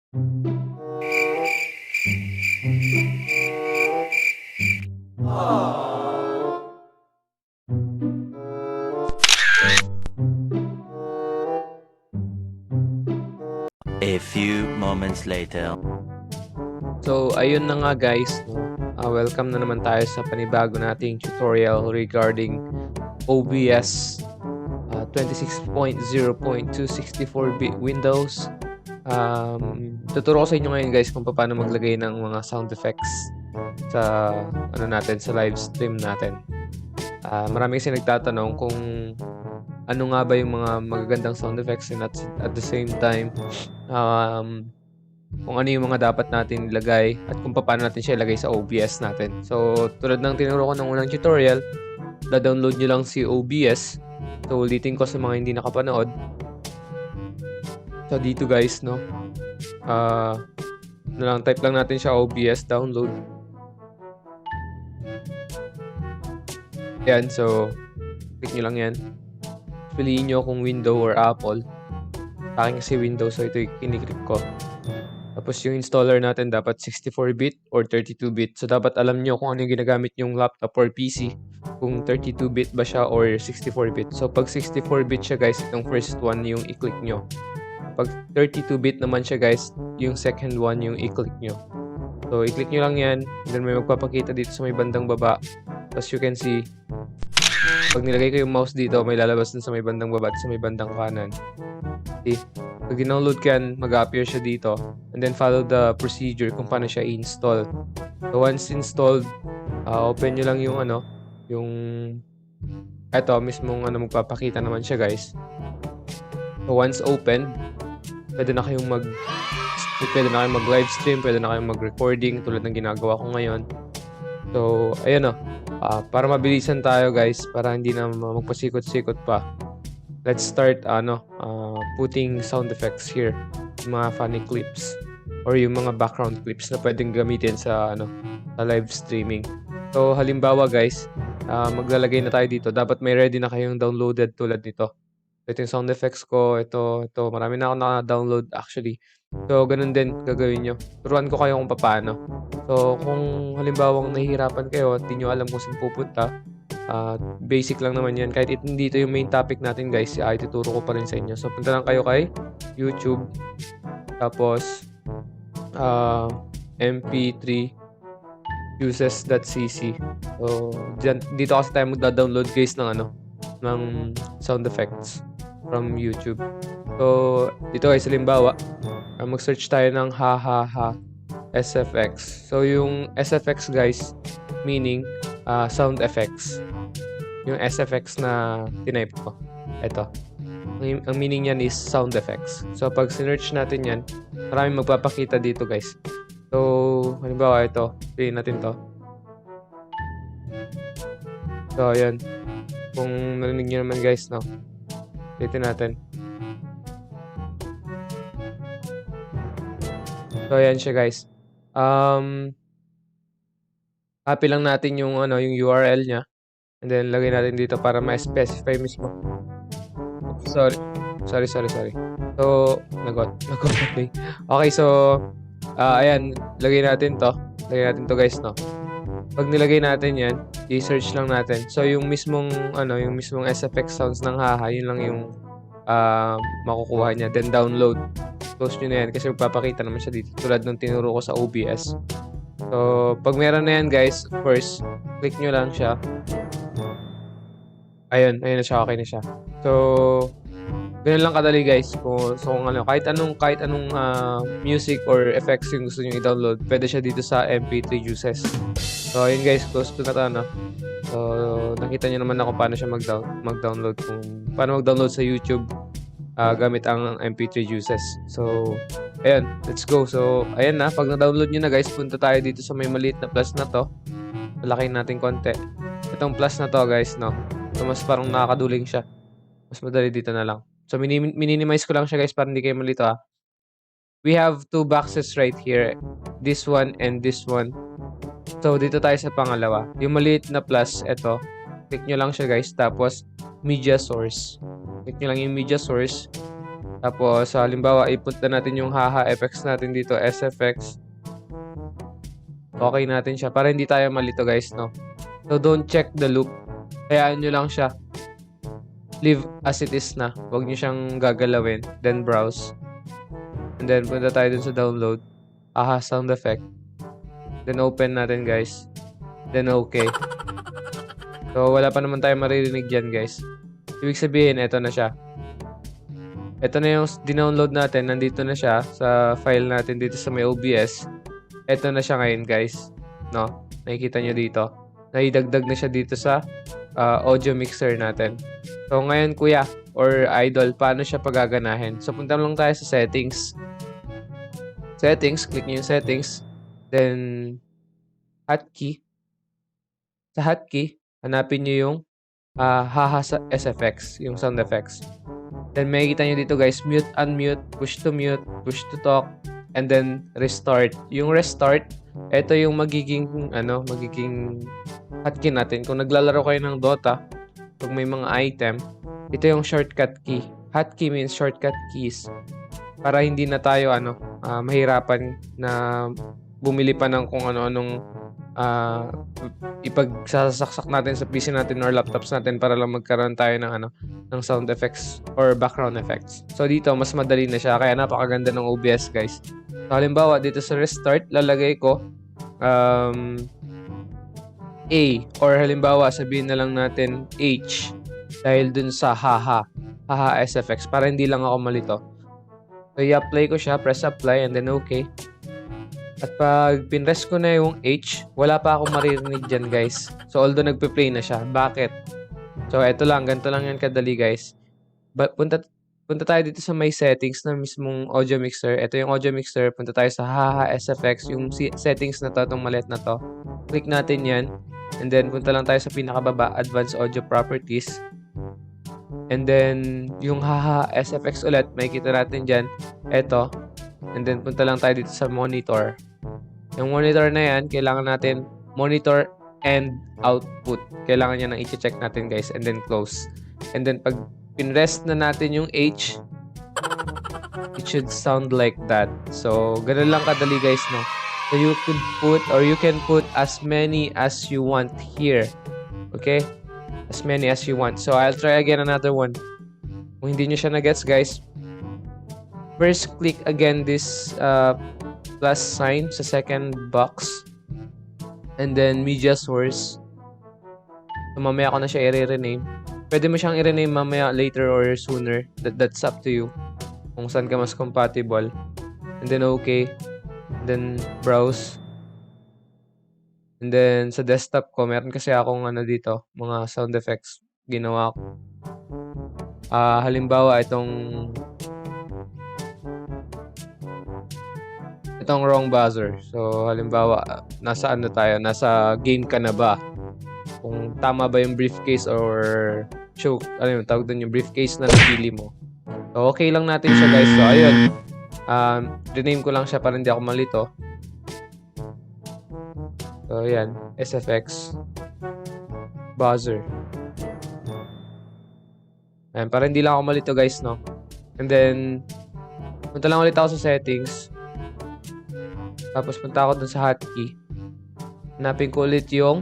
A few moments later. So, ayun na nga guys, no? Welcome na naman tayo sa panibago nating tutorial regarding OBS 26.0.264-bit Windows. Tuturo ko sa inyo ngayon guys kung paano maglagay ng mga sound effects sa sa live stream natin. Marami kasi nagtatanong kung ano nga ba yung mga magagandang sound effects and at the same time kung ano yung mga dapat natin ilagay at kung paano natin siya ilagay sa OBS natin. So, tulad ng tinuro ko ng unang tutorial, da-download nyo lang si OBS. So, ulitin ko sa mga hindi nakapanood. So, dito guys, no? Type lang natin siya OBS, download. Yan, so, click nyo lang yan. Piliin nyo kung Windows or Apple. Sa akin kasi Windows, so ito yung kiniklik ko. Tapos yung installer natin dapat 64-bit or 32-bit. So dapat alam nyo kung ano yung ginagamit yung laptop or PC. Kung 32-bit ba siya or 64-bit. So pag 64-bit siya guys, itong first one yung i-click nyo. Pag 32-bit naman siya guys, yung second one yung i-click nyo. So i-click nyo lang yan. Then may magpapakita dito sa may bandang baba. As you can see, pag nilagay ko yung mouse dito, may lalabas dun sa may bandang baba at sa may bandang kanan. See? Pag download ka yan, mag-appear siya dito. And then follow the procedure kung paano siya i-install. So once installed, open nyo lang yung eto mismong magpapakita naman siya guys. So once open, pwede na kayong mag-live stream, pwede na kayong mag-recording tulad ng ginagawa ko ngayon. So ayun para mabilisan tayo guys, para hindi na magpasikot-sikot pa. Let's start putting sound effects here. Yung mga funny clips or yung mga background clips na pwedeng gamitin sa live streaming. So halimbawa guys, maglalagay na tayo dito. Dapat may ready na kayong downloaded tulad nito. Ito yung sound effects ko. Ito. Marami na ako na-download actually. So ganun din gagawin nyo. Turuan ko kayo kung paano. So kung halimbawang nahihirapan kayo at di nyo alam kung saan pupunta, basic lang naman yan. Kahit hindi ito yung main topic natin guys, ituturo ko pa rin sa inyo. So punta lang kayo kay YouTube. Tapos mp3 uses.cc. So dito kasi tayo magda-download guys ng sound effects from YouTube. So dito guys, halimbawa mag-search tayo ng ha SFX. So yung SFX guys, meaning sound effects. Yung SFX na tinype ko. Ito. Ang meaning niyan is sound effects. So pag sinearch natin yan, maraming magpapakita dito guys. So halimbawa ito, piliin natin to. So ayan. Kung narinig nyo naman guys, no? Ulitin natin. So ayan siya guys. Copy lang natin yung URL niya. And then lagay natin dito para ma-specify mismo. Sorry. So nag-okay. Okay, so ayan, lagay natin to. Lagay natin to guys, no. Pag nilagay natin 'yan, i-search lang natin. So yung mismong SFX sounds ng haha, yun lang yung makukuha niya. Then download. Close nyo na yan kasi magpapakita naman siya dito tulad ng tinuro ko sa OBS. So pag meron na yan guys, first click nyo lang siya. Ayun na siya, okay na siya. So ganun lang kadali guys. Kung kahit anong music or effects yung gusto niyo i-download, pwede siya dito sa mp3 uses. So ayun guys, close to na to, no? So nakita niyo naman na kung paano siya mag-download, kung paano mag-download sa YouTube gamit ang mp3 uses. So ayun, let's go. So ayan na, pag na-download niyo na guys, punta tayo dito sa may maliit na plus na to. Palakihin natin konti. Itong plus na to guys, no? So mas parang nakakaduling siya. Mas madali dito na lang. So minimize ko lang siya guys para hindi kayo malito We have two boxes right here. This one and this one. So dito tayo sa pangalawa. Yung maliit na plus, ito. Click nyo lang siya guys. Tapos media source. Click nyo lang yung media source. Tapos, halimbawa, ipunta natin yung haha effects natin dito, SFX. Okay natin siya para hindi tayo malito guys, no? So, don't check the loop. Hayaan nyo lang siya. Leave as it is na. Huwag nyo siyang gagalawin. Then, browse. And then, punta tayo dun sa download. Aha, sound effect. Then, open natin guys. Then, okay. So, wala pa naman tayo maririnig dyan guys. Ibig sabihin, eto na siya. Ito na yung dinownload natin. Nandito na siya sa file natin dito sa may OBS. Ito na siya ngayon, guys. No? Nakikita nyo dito. Naidagdag na siya dito sa audio mixer natin. So, ngayon, kuya or idol, paano siya pagaganahin? So, punta lang tayo sa settings. Settings. Click nyo yung settings. Then, hotkey. Sa hotkey, hanapin nyo yung haha sa SFX, yung sound effects. Then makikita nyo dito guys, mute, unmute, push to talk, and then restart. Yung restart, ito yung magiging hotkey natin. Kung naglalaro kayo ng Dota, pag may mga item, ito yung shortcut key. Hotkey means shortcut keys. Para hindi na tayo mahirapan na bumili pa ng kung ano-anong ipagsasaksak natin sa PC natin or laptops natin para lang magkaroon tayo ng sound effects or background effects. So dito mas madali na siya kaya napakaganda ng OBS guys. So halimbawa dito sa restart lalagay ko A or halimbawa sabihin na lang natin H dahil dun sa haha SFX para hindi lang ako malito. So i-apply ko siya, press apply and then okay. At pag pinress ko na yung H, wala pa akong maririnig dyan guys. So although nagpe-play na siya. Bakit? So eto lang, ganito lang yan kadali guys. Punta tayo dito sa may settings na mismong audio mixer. Ito yung audio mixer. Punta tayo sa haha SFX, yung settings na to, itong maliit na to. Click natin yan. And then punta lang tayo sa pinakababa, advanced audio properties. And then yung haha SFX ulit, makikita natin dyan. Ito. And then punta lang tayo dito sa monitor. Yung monitor na yan, kailangan natin monitor and output. Kailangan niya nang i-check natin guys and then close. And then pag pinrest na natin yung H, it should sound like that. So, ganun lang kadali guys, no? So, you could put or you can put as many as you want here. Okay? As many as you want. So, I'll try again another one. Kung hindi nyo siya na-gets guys, first click again this plus sign sa second box and then media source. So, mamaya ko na siya i-rename. Pwede mo siyang i-rename mamaya later or sooner. That's up to you. Kung saan ka mas compatible. And then okay. And then browse. And then sa desktop ko, meron kasi akong dito, mga sound effects ginawa ko. Halimbawa itong wrong buzzer. So, halimbawa, nasa tayo? Nasa game ka na ba? Kung tama ba yung briefcase or tawag doon yung briefcase na napili mo. So, okay lang natin siya guys. So, ayun. Rename ko lang siya para hindi ako malito. So, ayan. SFX buzzer. Ayan, para hindi lang ako malito guys, no? And then, punta lang ulit ako sa settings. Tapos punta ako dun sa hotkey. Hanapin ko ulit yung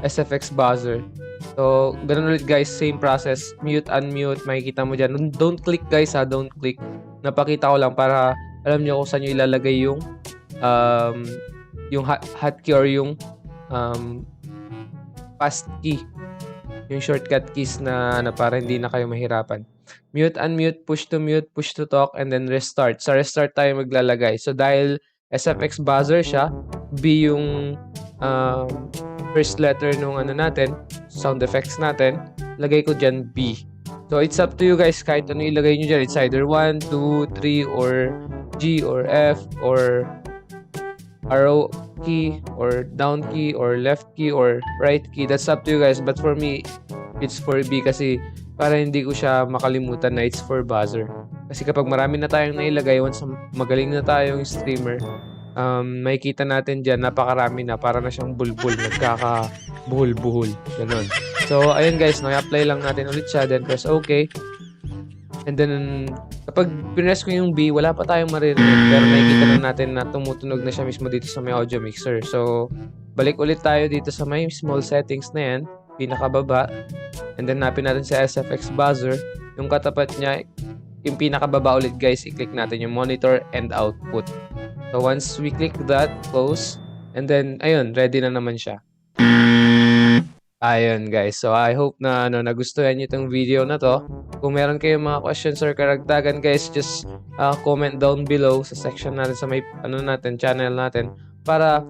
SFX buzzer. So, ganun ulit guys, same process. Mute, unmute, makikita mo dyan. Don't click guys ha, don't click. Napakita ko lang para alam nyo kung saan nyo ilalagay yung hotkey or yung fast key. Yung shortcut keys na para hindi na kayo mahirapan. Mute, unmute, push to talk, and then restart. Sa restart tayo maglalagay. So, dahil SFX buzzer siya, B yung first letter nung natin, sound effects natin, lagay ko dyan B. So, it's up to you guys, kahit ano ilagay nyo dyan. It's either 1, 2, 3, or G, or F, or arrow key, or down key, or left key, or right key. That's up to you guys. But for me, it's for B kasi para hindi ko siya makalimutan na it's for buzzer. Kasi kapag marami na tayong nailagay, once magaling na tayong streamer, makikita natin dyan, napakarami na, para na siyang bulbul, nagkakabuhol-buhol. Ganun. So, ayun guys, i-apply lang natin ulit siya, then press OK. And then, kapag pinress ko yung B, wala pa tayong maririnig. Pero nakikita na natin na tumutunog na siya mismo dito sa may audio mixer. So, balik ulit tayo dito sa may small settings na yan, pinakababa. And then, napin natin sa SFX buzzer. Yung katapat niya, yung pinakababa ulit guys, i-click natin yung monitor and output. So, once we click that, close. And then, ayun, ready na naman siya. Ayun guys, so I hope na nagustuhan niyo itong video na to. Kung meron kayong mga questions or karagdagan guys, just comment down below sa section natin sa may channel natin para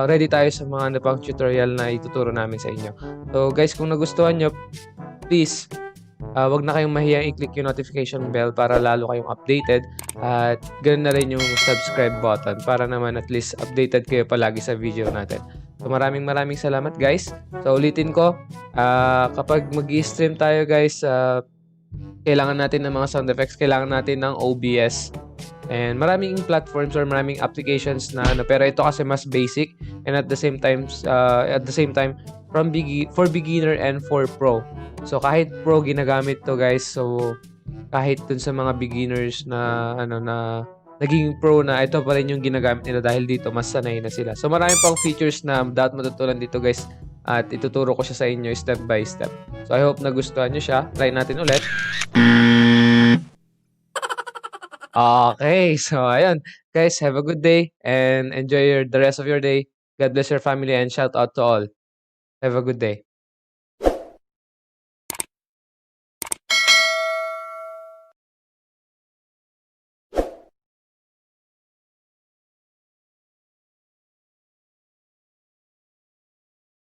ready tayo sa mga pang tutorial na ituturo namin sa inyo. So guys, kung nagustuhan nyo, please wag na kayong mahiyang i-click yung notification bell para lalo kayong updated, at ganoon na rin yung subscribe button para naman at least updated kayo palagi sa video natin. So maraming salamat guys. So ulitin ko, kapag mag-i-stream tayo guys, kailangan natin ng mga sound effects, kailangan natin ng OBS. And maraming platforms or maraming applications na pero ito kasi mas basic, and at the same time for beginner and for pro. So kahit pro ginagamit to guys. So kahit dun sa mga beginners na na naging pro na, ito pa rin yung ginagamit nila dahil dito mas sanay na sila. So marami pang features na dapat matutunan dito guys, at ituturo ko siya sa inyo step by step. So I hope nagustuhan nyo siya. Try natin ulit. Okay, so ayun. Guys, have a good day and enjoy the rest of your day. God bless your family and shout out to all. Have a good day.